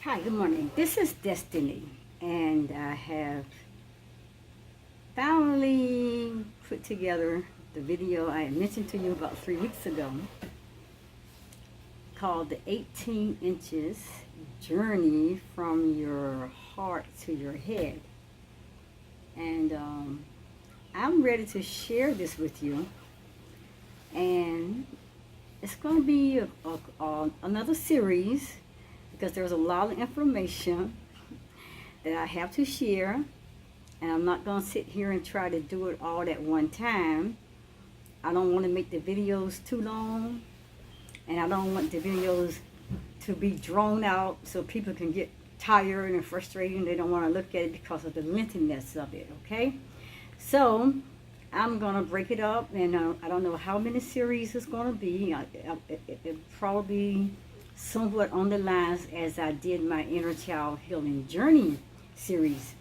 Hi, good morning. This is Destiny, and I have finally put together the video I had mentioned to you about 3 weeks ago called the 18 Inches Journey from Your Heart to Your Head. And I'm ready to share this with you. And it's going to be another series because there's a lot of information that I have to share, and I'm not going to sit here and try to do it all at one time. I don't want to make the videos too long, and I don't want the videos to be drawn out so people can get tired and frustrated and they don't want to look at it because of the lengthiness of it, okay? So I'm going to break it up, and I don't know how many series it's going to be. It'll probably somewhat on the lines as I did my Inner Child Healing Journey series.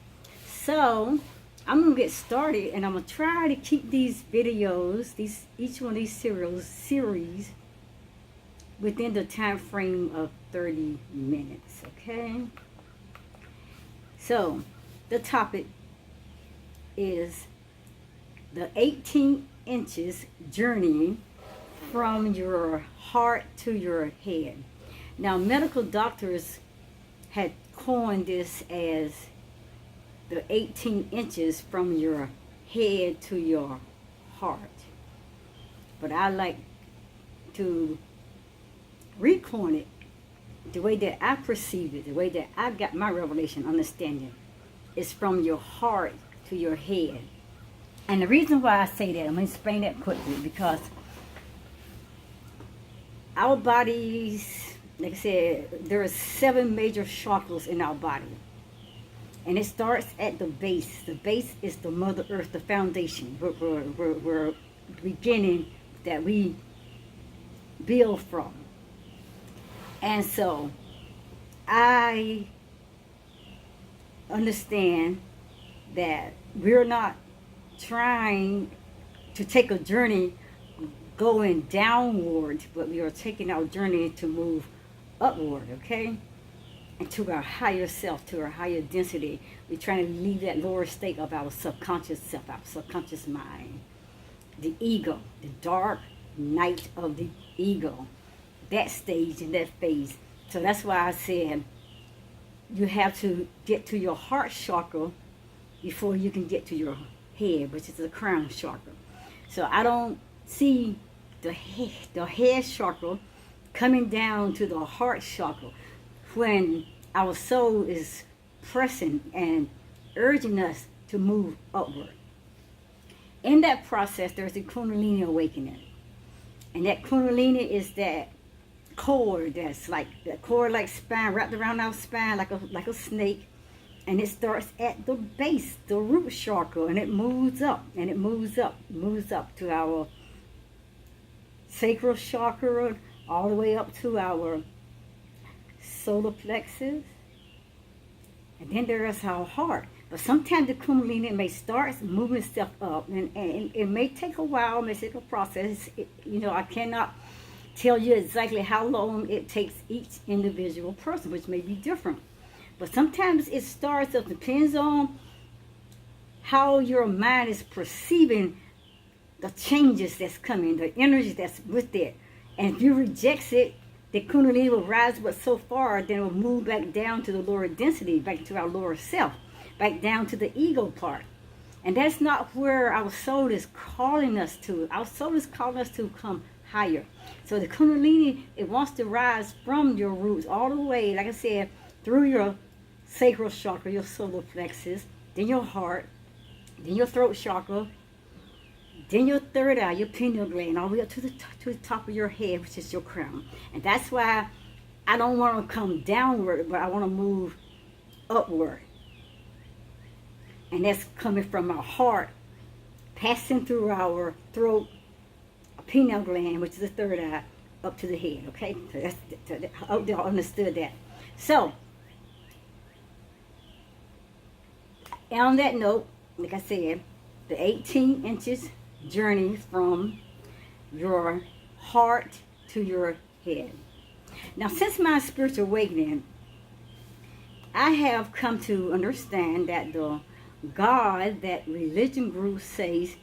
So I'm going to get started, and I'm going to try to keep these videos, each one of these series within the time frame of 30 minutes, okay? So the topic is the 18 inches journey from your heart to your head. Now, medical doctors had coined this as the 18 inches from your head to your heart. But I like to recoin it the way that I perceive it, the way that I got my revelation understanding is from your heart to your head. And the reason why I say that, I'm going to explain that quickly, because our bodies, like I said, there are 7 major chakras in our body. And it starts at the base. The base is the Mother Earth, the foundation. We're the beginning that we build from. And so I understand that we're not trying to take a journey going downward, but we are taking our journey to move upward, okay? And to our higher self, to our higher density. We're trying to leave that lower state of our subconscious self, our subconscious mind. The ego, the dark night of the ego. That stage and that phase. So that's why I said you have to get to your heart chakra before you can get to your head, which is the crown chakra. So I don't see the head chakra coming down to the heart chakra when our soul is pressing and urging us to move upward. In that process, there's the Kundalini awakening. And that Kundalini is that cord that's like that cord like spine wrapped around our spine like a snake, and it starts at the base, the root chakra, and it moves up and it moves up to our sacral chakra, all the way up to our solar plexus, and then there is our heart. But sometimes the Kundalini may start moving stuff up, and it may take a while, may take a process. I cannot tell you exactly how long it takes each individual person, which may be different. But sometimes it starts up, depends on how your mind is perceiving the changes that's coming, the energy that's with it. And if you reject it, the Kundalini will rise but so far, then it will move back down to the lower density, back to our lower self, back down to the ego part. And that's not where our soul is calling us to. Our soul is calling us to come higher. So the Kundalini, it wants to rise from your roots all the way, like I said, through your sacral chakra, your solar plexus, then your heart, then your throat chakra, then your third eye, your pineal gland, all the way up to the top of your head, which is your crown. And that's why I don't want to come downward, but I want to move upward. And that's coming from our heart, passing through our throat, pineal gland, which is the third eye, up to the head, okay? So I hope y'all understood that. So, and on that note, like I said, the 18 inches journey from your heart to your head. Now, since my spiritual awakening, I have come to understand that the God that religion group says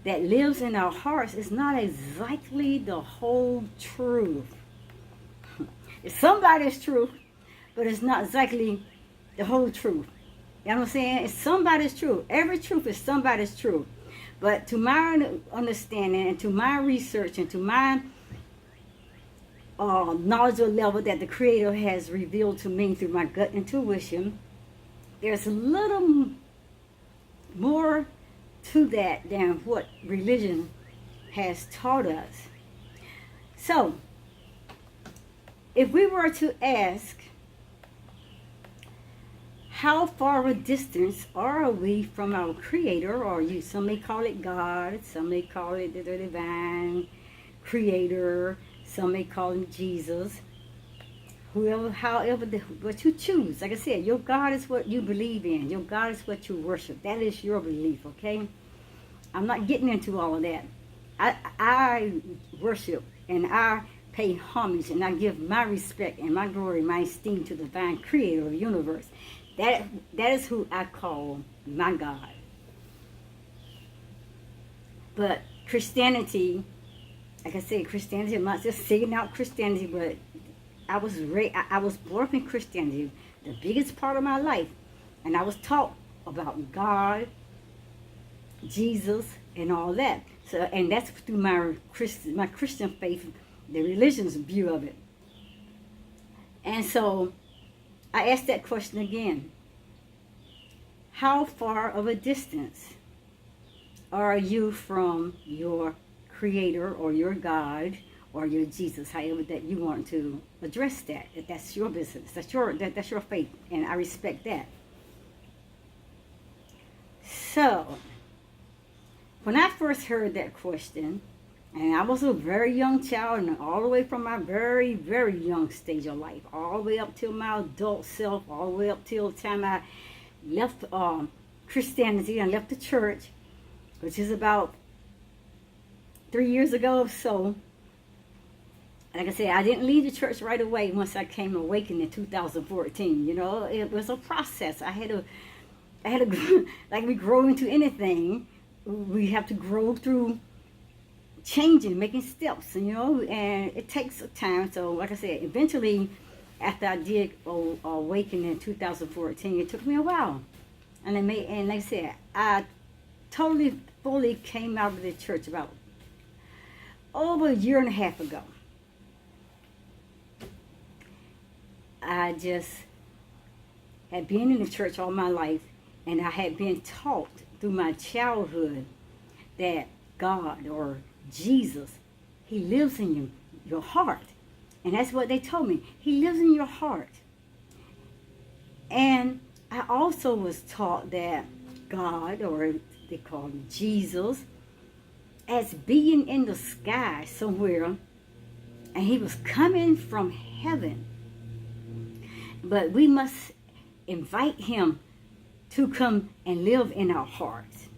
that lives in our hearts is not exactly the whole truth. It's somebody's truth, but it's not exactly the whole truth. You know what I'm saying? It's somebody's truth. Every truth is somebody's truth. But to my understanding and to my research and to my knowledgeable level that the Creator has revealed to me through my gut intuition, there's a little more to that than what religion has taught us. So, if we were to ask, how far a distance are we from our Creator, or some may call it God, some may call it the divine Creator, some may call him Jesus, whoever, however, what you choose. Like I said, your God is what you believe in. Your God is what you worship. That is your belief, okay? I'm not getting into all of that. I worship and I pay homage and I give my respect and my glory, my esteem to the divine Creator of the universe. That is who I call my God. But Christianity, like I said, Christianity, I'm not just saying out Christianity, but I was born in Christianity, the biggest part of my life. And I was taught about God, Jesus, and all that. So, and that's through my Christian faith, the religion's view of it. And so I asked that question again. How far of a distance are you from your Creator or your God or your Jesus, however that you want to address that? That's your business. That's your faith, and I respect that. So, when I first heard that question, and I was a very young child, and all the way from my very, very young stage of life, all the way up till my adult self, all the way up till the time I left Christianity and left the church, which is about 3 years ago or so. Like I said, I didn't leave the church right away once I came awakened in 2014. You know, it was a process. I had to, like we grow into anything, we have to grow through changing, making steps, and and it takes time. So, like I said, eventually, after I did awaken in 2014, it took me a while, and like I said, I totally, fully came out of the church about over a year and a half ago. I just had been in the church all my life, and I had been taught through my childhood that God or Jesus, He lives in your heart. And that's what they told me. He lives in your heart. And I also was taught that God, or they call him Jesus, as being in the sky somewhere, and He was coming from heaven. But we must invite Him to come and live in our hearts.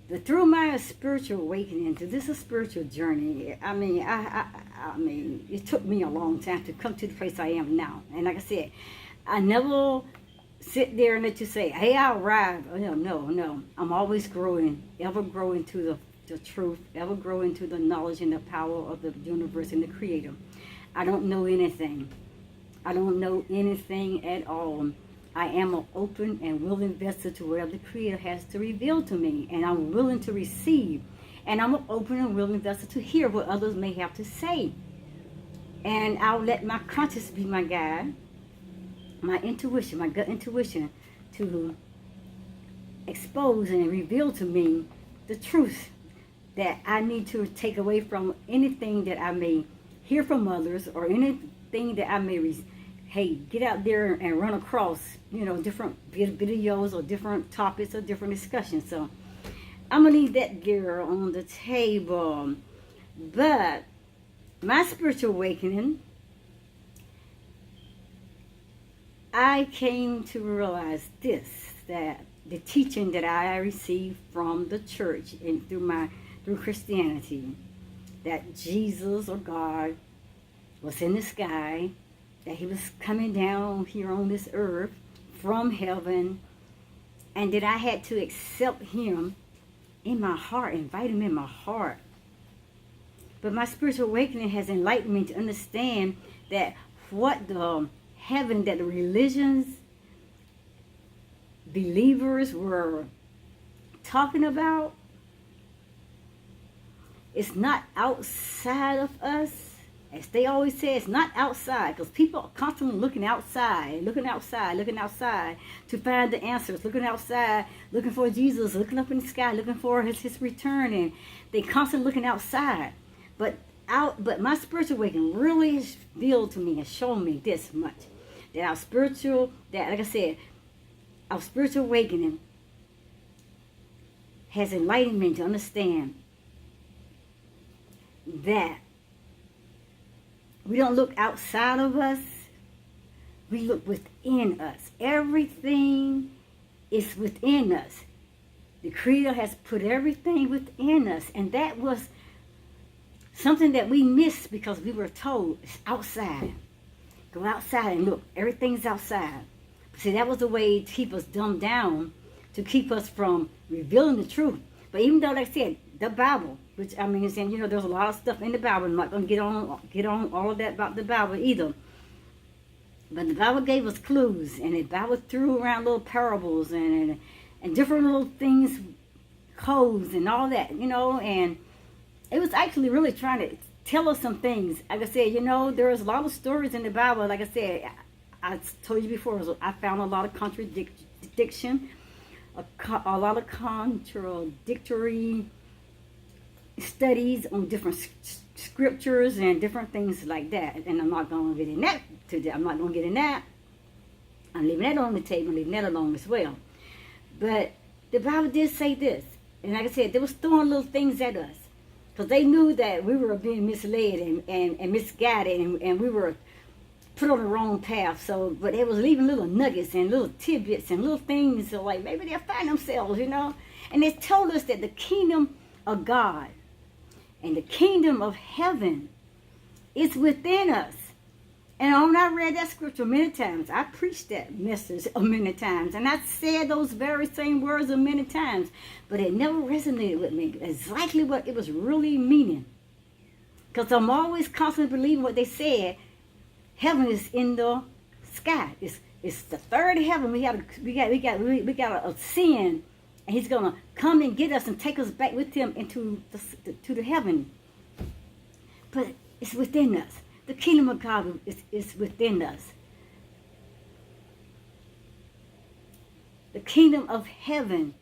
But through my spiritual awakening, to this spiritual journey, I mean, it took me a long time to come to the place I am now. And like I said, I never sit there and let you say, hey, I arrived. Oh, no. I'm always growing, ever growing to the truth, ever growing to the knowledge and the power of the universe and the Creator. I don't know anything. I don't know anything at all. I am an open and willing vessel to whatever the Creator has to reveal to me. And I'm willing to receive. And I'm an open and willing vessel to hear what others may have to say. And I'll let my conscience be my guide, my intuition, my gut intuition, to expose and reveal to me the truth that I need to take away from anything that I may hear from others, or anything that I may get out there and run across, different videos or different topics or different discussions. So I'm going to leave that girl on the table. But my spiritual awakening, I came to realize this, that the teaching that I received from the church and through Christianity, that Jesus or God was in the sky, that he was coming down here on this earth from heaven, and that I had to accept him in my heart, invite him in my heart. But my spiritual awakening has enlightened me to understand that what the heaven, that the religions, believers were talking about, it's not outside of us. As they always say, it's not outside, because people are constantly looking outside to find the answers, looking outside, looking for Jesus, looking up in the sky, looking for his return, and they constantly looking outside. But my spiritual awakening really has revealed to me and shown me this much, that like I said, our spiritual awakening has enlightened me to understand that we don't look outside of us, we look within us. Everything is within us. The Creator has put everything within us, and that was something that we missed because we were told it's outside. Go outside and look, everything's outside. But see, that was a way to keep us dumbed down, to keep us from revealing the truth. But even though, like I said, the Bible, which I mean, there's a lot of stuff in the Bible. I'm not going to get on all of that about the Bible either. But the Bible gave us clues, and the Bible threw around little parables and different little things, codes and all that, and it was actually really trying to tell us some things. Like I said, there's a lot of stories in the Bible. Like I said, I told you before, I found a lot of contradiction, a lot of contradictory studies on different scriptures and different things like that. And I'm not going to get in that today. I'm not going to get in that. I'm leaving that on the table. I'm leaving that alone as well. But the Bible did say this. And like I said, they was throwing little things at us, because they knew that we were being misled and misguided, and we were put on the wrong path. So, but it was leaving little nuggets and little tidbits and little things, so like maybe they'll find themselves, And they told us that the kingdom of God and the kingdom of heaven is within us. And I read that scripture many times. I preached that message many times, and I said those very same words many times, but it never resonated with me exactly what it was really meaning. Because I'm always constantly believing what they said. Heaven is in the sky. It's the third heaven. We gotta ascend, and He's gonna come and get us and take us back with Him into the heaven. But it's within us. The kingdom of God is within us. The kingdom of heaven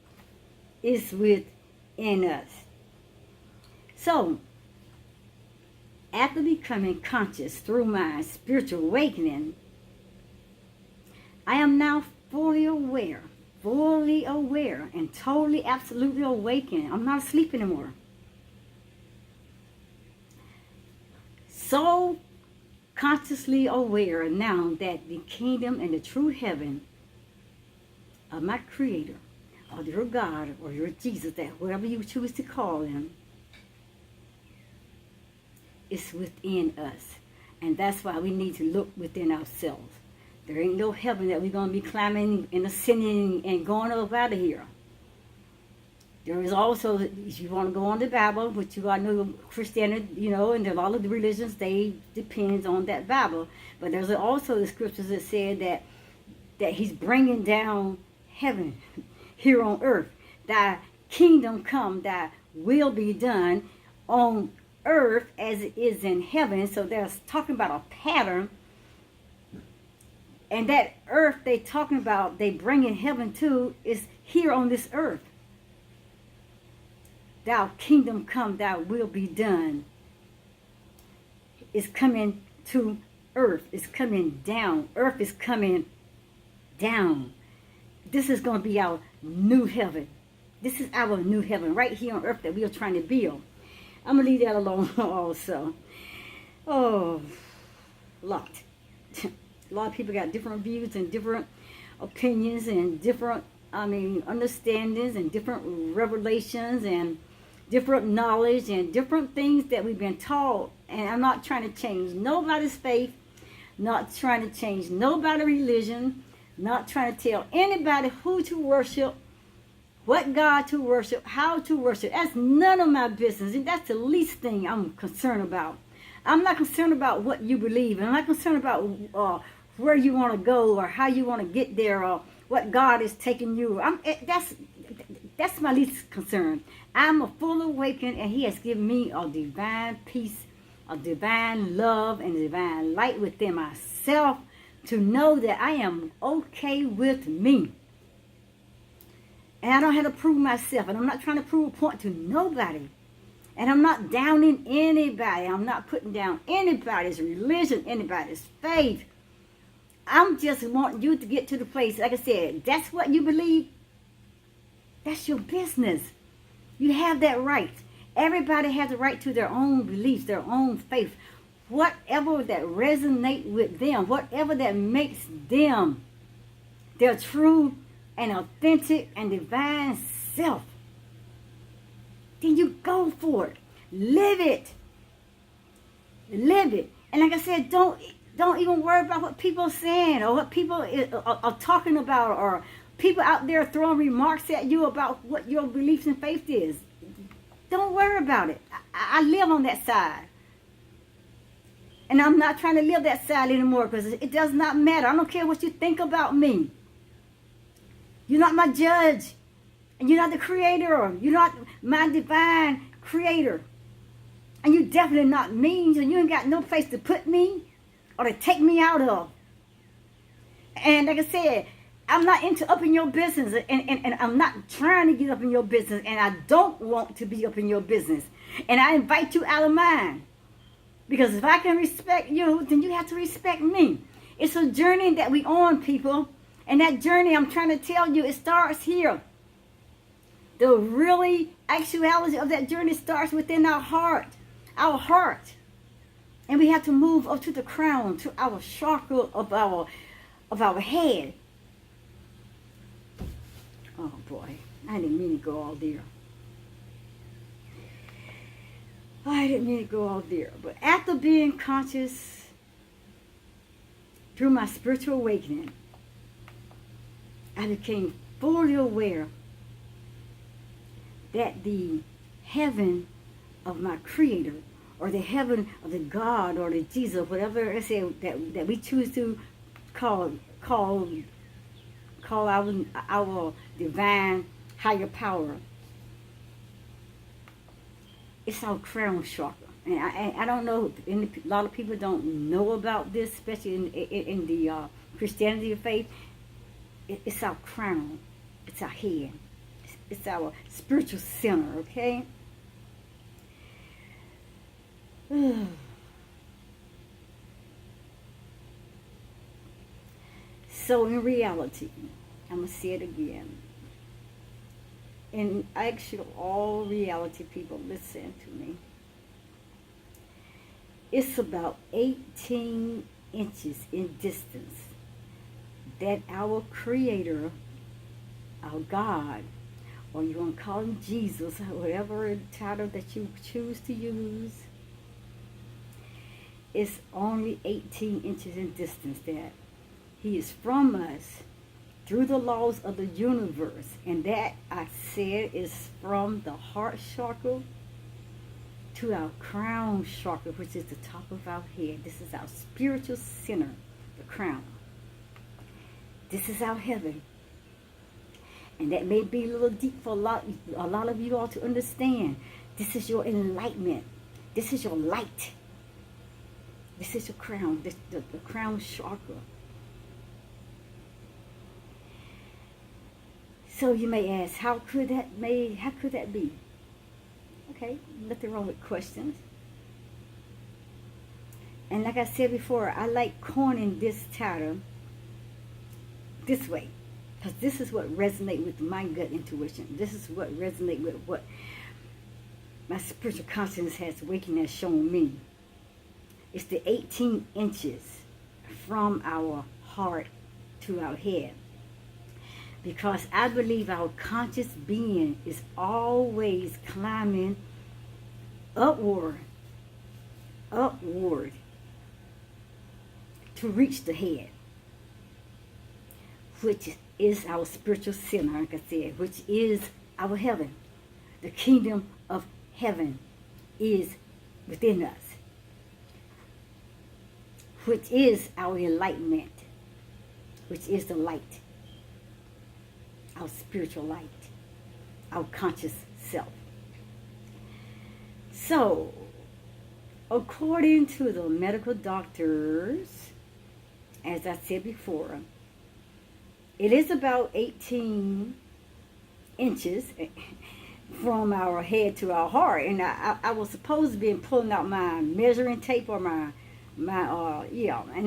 is within us. So, after becoming conscious through my spiritual awakening, I am now fully aware, and totally, absolutely awakened. I'm not asleep anymore. So consciously aware now that the kingdom and the true heaven of my Creator, or your God, or your Jesus, that whoever you choose to call Him, is within us. And that's why we need to look within ourselves. There ain't no heaven that we're going to be climbing and ascending and going up out of here. There is also, if you want to go on the Bible, which you got to know Christianity, and a lot of the religions, they depend on that Bible. But there's also the scriptures that said that He's bringing down heaven here on earth. Thy kingdom come, thy will be done on earth as it is in heaven. So they're talking about a pattern. And that earth they talking about, they bringing heaven to, is here on this earth. Thou kingdom come, thy will be done. It's coming to earth. It's coming down. Earth is coming down. This is going to be our new heaven. This is our new heaven right here on earth that we are trying to build. I'm going to leave that alone also. Oh, a lot. A lot of people got different views and different opinions and different, understandings and different revelations and different knowledge and different things that we've been taught. And I'm not trying to change nobody's faith. not trying to change nobody's religion, not trying to tell anybody who to worship, what God to worship, how to worship. That's none of my business. And that's the least thing I'm concerned about. I'm not concerned about what you believe. I'm not concerned about where you want to go or how you want to get there or what God is taking you. That's my least concern. I'm a full awakened, and He has given me a divine peace, a divine love, and a divine light within myself to know that I am okay with me. And I don't have to prove myself. And I'm not trying to prove a point to nobody. And I'm not downing anybody. I'm not putting down anybody's religion, anybody's faith. I'm just wanting you to get to the place, like I said, that's what you believe. That's your business. You have that right. Everybody has a right to their own beliefs, their own faith. Whatever that resonates with them, whatever that makes them their true and authentic and divine self, then you go for it. Live it. Live it. And like I said, don't even worry about what people are saying or what people are talking about, or people out there throwing remarks at you about what your beliefs and faith is. Don't worry about it. I live on that side. And I'm not trying to live that side anymore because it does not matter. I don't care what you think about me. You're not my judge. And you're not the creator. You're not my divine creator. And you're definitely not me. So you ain't got no place to put me or to take me out of. And like I said, I'm not into up in your business. And I'm not trying to get up in your business. And I don't want to be up in your business. And I invite you out of mine. Because if I can respect you, then you have to respect me. It's a journey that we on, people. And that journey, I'm trying to tell you, it starts here. The really actuality of that journey starts within our heart. Our heart. And we have to move up to the crown, to our chakra of our head. Oh boy, I didn't mean to go all there. I didn't mean to go all there. But after being conscious through my spiritual awakening, I became fully aware that the heaven of my Creator, or the heaven of the God, or the Jesus, whatever I say that we choose to call our divine higher power, it's our crown chakra. And I don't know, a lot of people don't know about this, especially in the Christianity faith. It's our crown. It's our head. It's our spiritual center, okay? So in reality, I'm going to say it again. In actual all reality, people, listen to me. It's about 18 inches in distance that our Creator, our God, or you want to call Him Jesus, whatever title that you choose to use, it's only 18 inches in distance that He is from us through the laws of the universe. And that, I said, is from the heart chakra to our crown chakra, which is the top of our head. This is our spiritual center, the crown. This is our heaven. And that may be a little deep for a lot of you all to understand. This is your enlightenment. This is your light. This is your crown, the crown chakra. So you may ask, how could that be? Okay, nothing wrong with questions. And like I said before, I like coining this title this way, because this is what resonates with my gut intuition. This is what resonates with what my spiritual consciousness has shown me. It's the 18 inches from our heart to our head. Because I believe our conscious being is always climbing upward to to reach the head, which is our spiritual center, like I said, which is our heaven. The kingdom of heaven is within us, which is our enlightenment, which is the light, our spiritual light, our conscious self. So, according to the medical doctors, as I said before, it is about 18 inches from our head to our heart. And I was supposed to be pulling out my measuring tape or and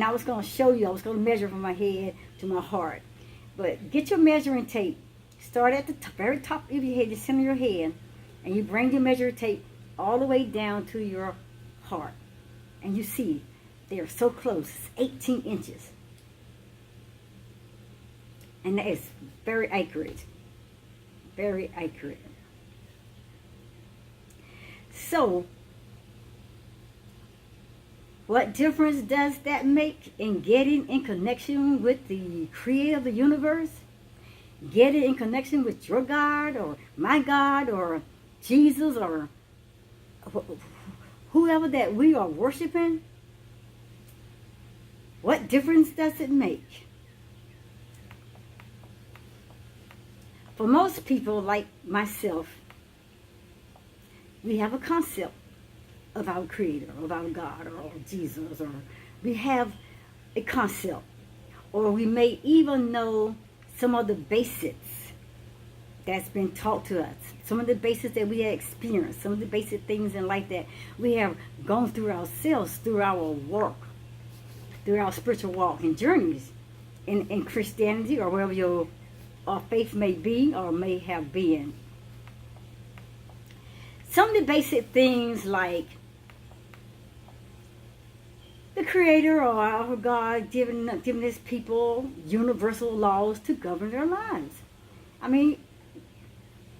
I was going to show you, I was going to measure from my head to my heart. But get your measuring tape, start at the very top of your head, the center of your head, and you bring your measuring tape all the way down to your heart. And you see, they are so close, it's 18 inches. And that is very accurate. Very accurate. So, what difference does that make in getting in connection with the creator of the universe? Getting in connection with your God or my God or Jesus or whoever that we are worshiping? What difference does it make? For most people like myself, we have a concept of our Creator, of our God, or Jesus, or we have a concept, or we may even know some of the basics that's been taught to us, some of the basics that we have experienced, some of the basic things in life that we have gone through ourselves, through our work, through our spiritual walk and journeys in Christianity or wherever your faith may be or may have been. Some of the basic things like the Creator or our God giving His people universal laws to govern their lives. I mean,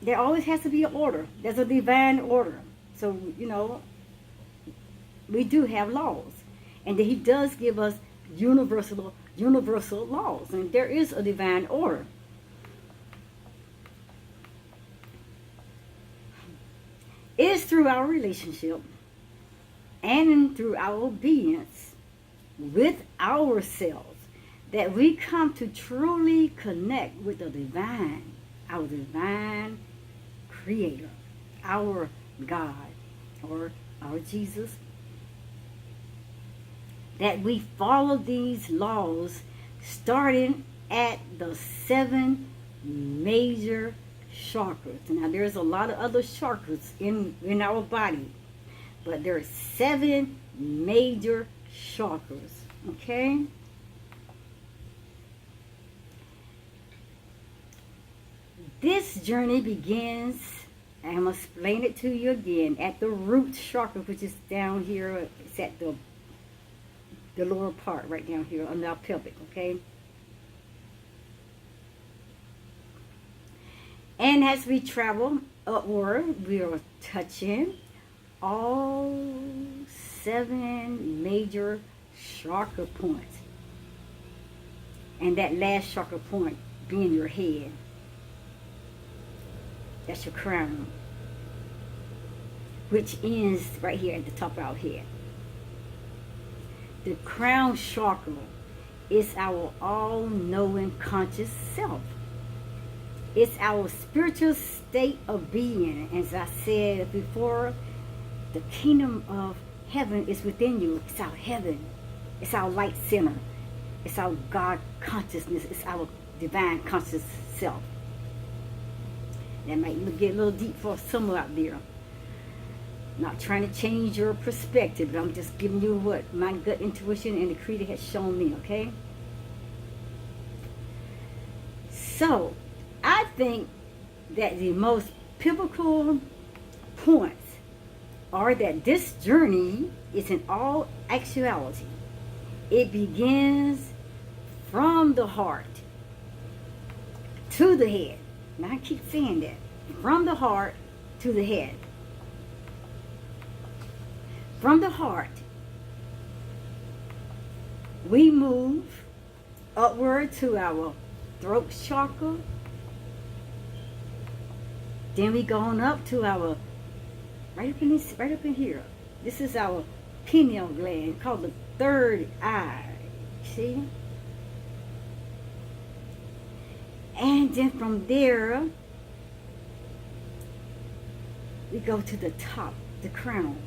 there always has to be an order. There's a divine order. So, we do have laws. And that He does give us universal laws. And there is a divine order. It is through our relationship and through our obedience with ourselves that we come to truly connect with the divine, our divine Creator, our God, or our Jesus. That we follow these laws starting at the 7 major chakras. Now there's a lot of other chakras in our body, but there are 7 major chakras. Okay? This journey begins, and I'm going to explain it to you again, at the root chakra, which is down here. It's at the lower part, right down here on our pelvic, okay? And as we travel upward, we are touching all 7 major chakra points. And that last chakra point being your head. That's your crown, which ends right here at the top of our head. The crown chakra is our all-knowing conscious self. It's our spiritual state of being. As I said before, the kingdom of heaven is within you. It's our heaven. It's our light center. It's our God consciousness. It's our divine conscious self. That might get a little deep for some out there. Not trying to change your perspective, but I'm just giving you what my gut intuition and the Creator has shown me, okay? So, I think that the most pivotal points are that this journey is in all actuality. It begins from the heart to the head. Now I keep saying that. From the heart to the head. From the heart, we move upward to our throat chakra. Then we go on up to our right up in here. This is our pineal gland, called the third eye. See? And then from there, we go to the top, the crown.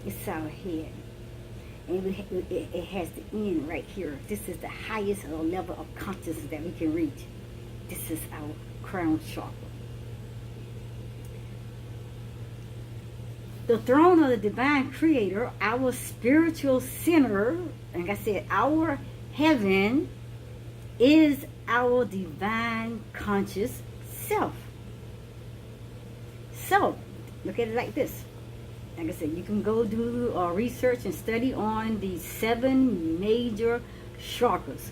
It's our head. And it has the end right here. This is the highest level of consciousness that we can reach. This is our crown chakra. The throne of the divine creator, our spiritual center, like I said, our heaven is our divine conscious self. So, look at it like this. Like I said, you can go do research and study on the 7 major chakras.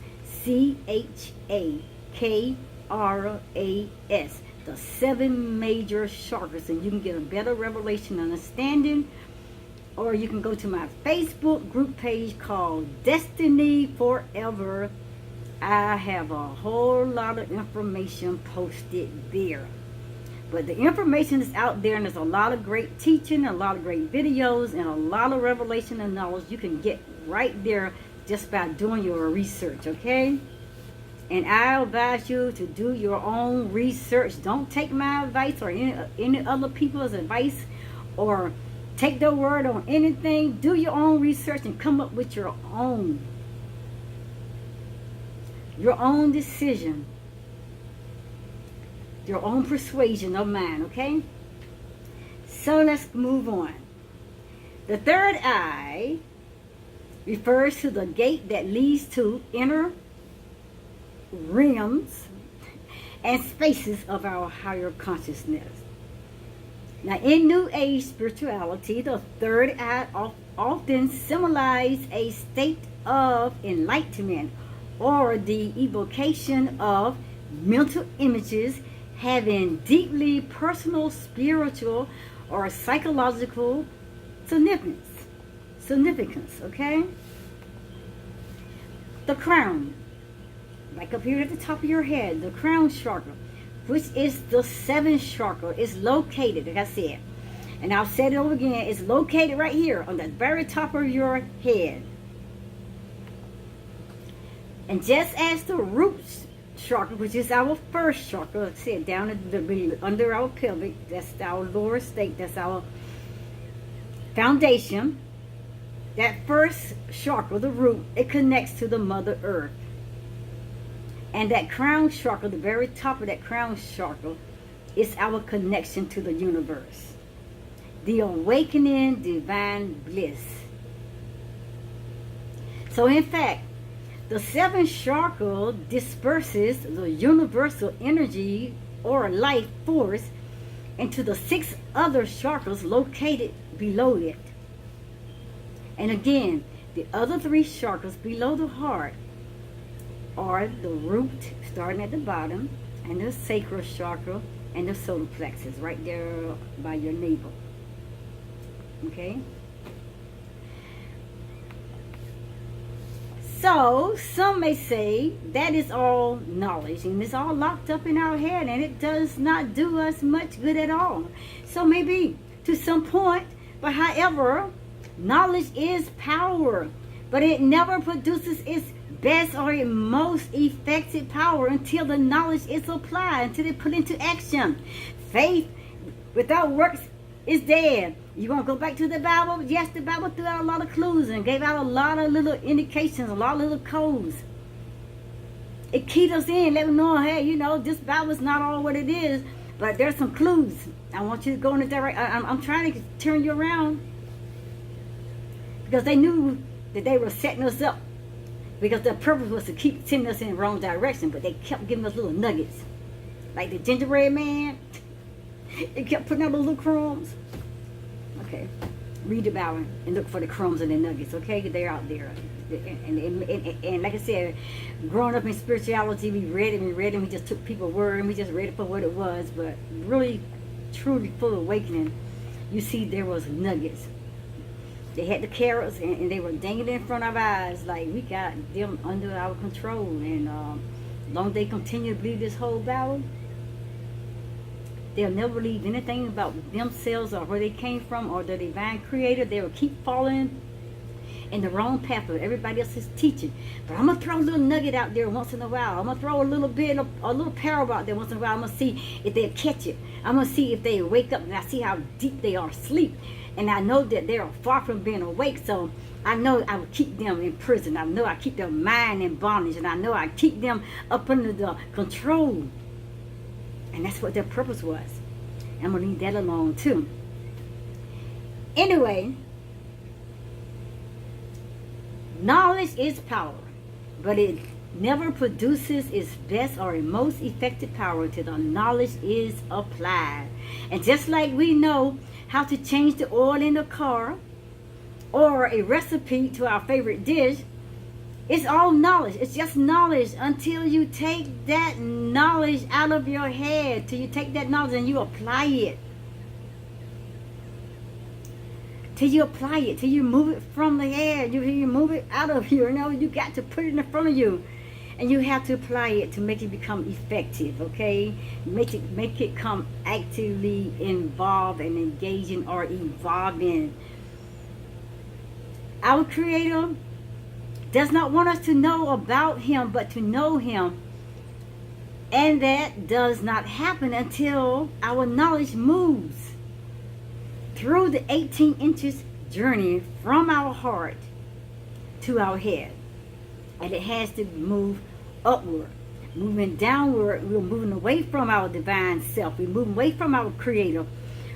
CHAKRAS. The 7 major chakras, and you can get a better revelation understanding, or you can go to my Facebook group page called Destiny Forever. I have a whole lot of information posted there, but the information is out there, and there's a lot of great teaching, a lot of great videos, and a lot of revelation and knowledge you can get right there just by doing your research. Okay, and I advise you to do your own research. Don't take my advice or any other people's advice, or take their word on anything. Do your own research and come up with your own decision, your own persuasion of mind. Okay, so let's move on. The third eye refers to the gate that leads to inner realms and spaces of our higher consciousness. Now, in New Age spirituality, the third eye often symbolizes a state of enlightenment, or the evocation of mental images having deeply personal, spiritual, or psychological significance. Okay? The crown, like up here at the top of your head, the crown chakra, which is the 7th chakra, is located, like I said, and I'll say it over again, it's located right here on the very top of your head. And just as the root chakra, which is our first chakra, like I said, down under our pelvic, that's our lower state, that's our foundation. That first chakra, the root, it connects to the Mother Earth. And that crown chakra, the very top of that crown chakra, is our connection to the universe. The awakening divine bliss. So in fact, the 7th chakra disperses the universal energy or life force into the 6 other chakras located below it. And again, the other 3 chakras below the heart are the root, starting at the bottom, and the sacral chakra, and the solar plexus, right there by your navel. Okay? So, some may say that is all knowledge, and it's all locked up in our head, and it does not do us much good at all. So maybe to some point, but however, knowledge is power, but it never produces its best or its most effective power until the knowledge is applied, until it's put into action. Faith without works is dead. You want to go back to the Bible? Yes, the Bible threw out a lot of clues and gave out a lot of little indications, a lot of little codes. It keyed us in, let me know, hey, you know, this Bible's not all what it is, but there's some clues. I want you to go in the direction. I'm trying to turn you around, because they knew that they were setting us up, because their purpose was to keep sending us in the wrong direction, but they kept giving us little nuggets. Like the gingerbread man, it kept putting out little crumbs. Okay, read the Bible and look for the crumbs and the nuggets, okay? They're out there. And like I said, growing up in spirituality, we read and we just took people's word and we just read it for what it was. But really, truly full awakening, you see there was nuggets. They had the carrots, and they were dangling in front of our eyes, like we got them under our control. And as long as they continue to believe this whole battle, they'll never believe anything about themselves or where they came from or the divine creator. They will keep falling in the wrong path of everybody else's teaching. But I'm going to throw a little nugget out there once in a while. I'm going to throw a little bit of a little parable out there once in a while. I'm going to see if they'll catch it. I'm going to see if they wake up, and I see how deep they are asleep. And I know that they are far from being awake. So I know I will keep them in prison. I know I keep their mind in bondage. And I know I keep them up under the control. And that's what their purpose was. I'm going to leave that alone too. Anyway, knowledge is power, but it never produces its best or its most effective power until the knowledge is applied. And just like we know how to change the oil in the car or a recipe to our favorite dish, it's all knowledge. It's just knowledge until you take that knowledge out of your head, till you take that knowledge and you apply it. Till you apply it, till you move it from the head, you move it out of you. You got to put it in front of you, and you have to apply it to make it become effective. Okay, make it come actively involved and engaging or evolving. Our Creator does not want us to know about Him, but to know Him, and that does not happen until our knowledge moves through the 18 inches journey from our heart to our head. And it has to move upward. Moving downward, we're moving away from our divine self. We're moving away from our Creator.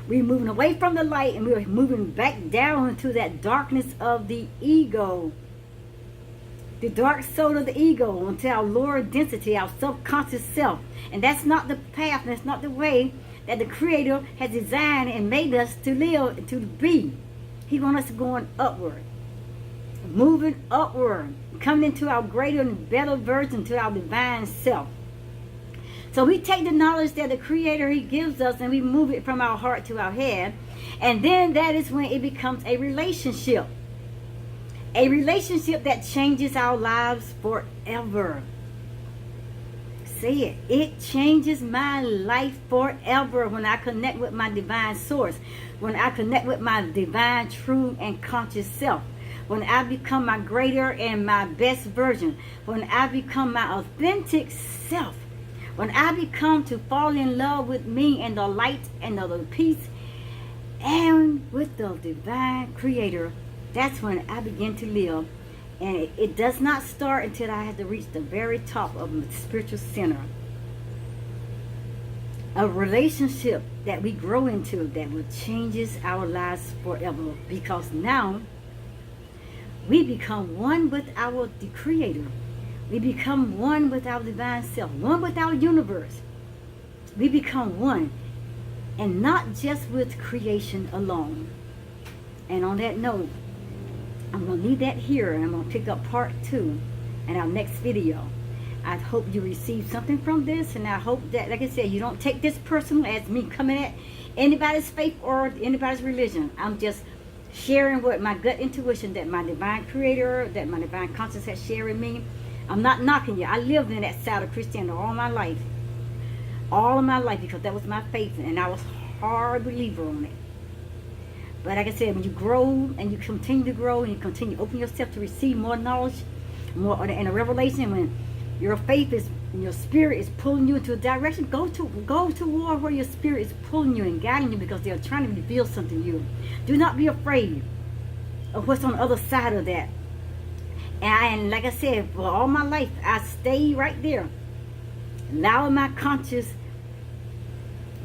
We're moving away from the light, and we're moving back down into that darkness of the ego. The dark soul of the ego, into our lower density, our subconscious self. And that's not the path, that's not the way that the Creator has designed and made us to live, to be. He wants us going upward, moving upward, coming into our greater and better version, to our divine self. So we take the knowledge that the Creator, He gives us, and we move it from our heart to our head. And then that is when it becomes a relationship. A relationship that changes our lives forever. Say it. It changes my life forever when I connect with my divine source. When I connect with my divine, true, and conscious self. When I become my greater and my best version. When I become my authentic self. When I become to fall in love with me and the light and the peace and with the divine Creator. That's when I begin to live. And it does not start until I have to reach the very top of the spiritual center. A relationship that we grow into that will changes our lives forever. Because now we become one with our Creator. We become one with our divine self. One with our universe. We become one. And not just with creation alone. And on that note, I'm going to leave that here, and I'm going to pick up part 2 in our next video. I hope you receive something from this, and I hope that, like I said, you don't take this personal as me coming at anybody's faith or anybody's religion. I'm just sharing what my gut intuition that my divine Creator, that my divine conscience has shared with me. I'm not knocking you. I lived in that side of Christianity all my life. All of my life, because that was my faith, and I was a hard believer on it. But like I said, when you grow and you continue to grow and you continue to open yourself to receive more knowledge, more and a revelation, when your faith is, your spirit is pulling you into a direction, go toward where your spirit is pulling you and guiding you, because they're trying to reveal something to you. Do not be afraid of what's on the other side of that. And like I said, for all my life, I stayed right there, allowing my conscience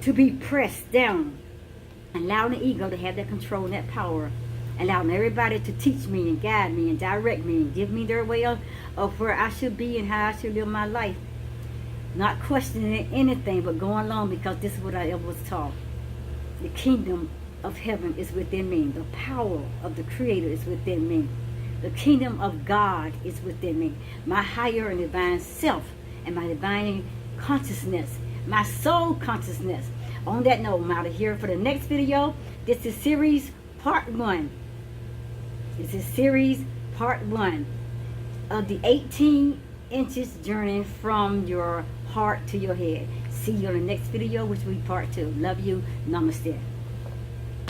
to be pressed down. Allowing the ego to have that control and that power. Allowing everybody to teach me and guide me and direct me and give me their way of where I should be and how I should live my life. Not questioning anything, but going along, because this is what I ever was taught. The kingdom of heaven is within me. The power of the Creator is within me. The kingdom of God is within me. My higher and divine self and my divine consciousness. My soul consciousness. On that note, I'm out of here for the next video. This is series part 1. This is series part 1 of the 18 inches journey from your heart to your head. See you on the next video, which will be part 2. Love you. Namaste.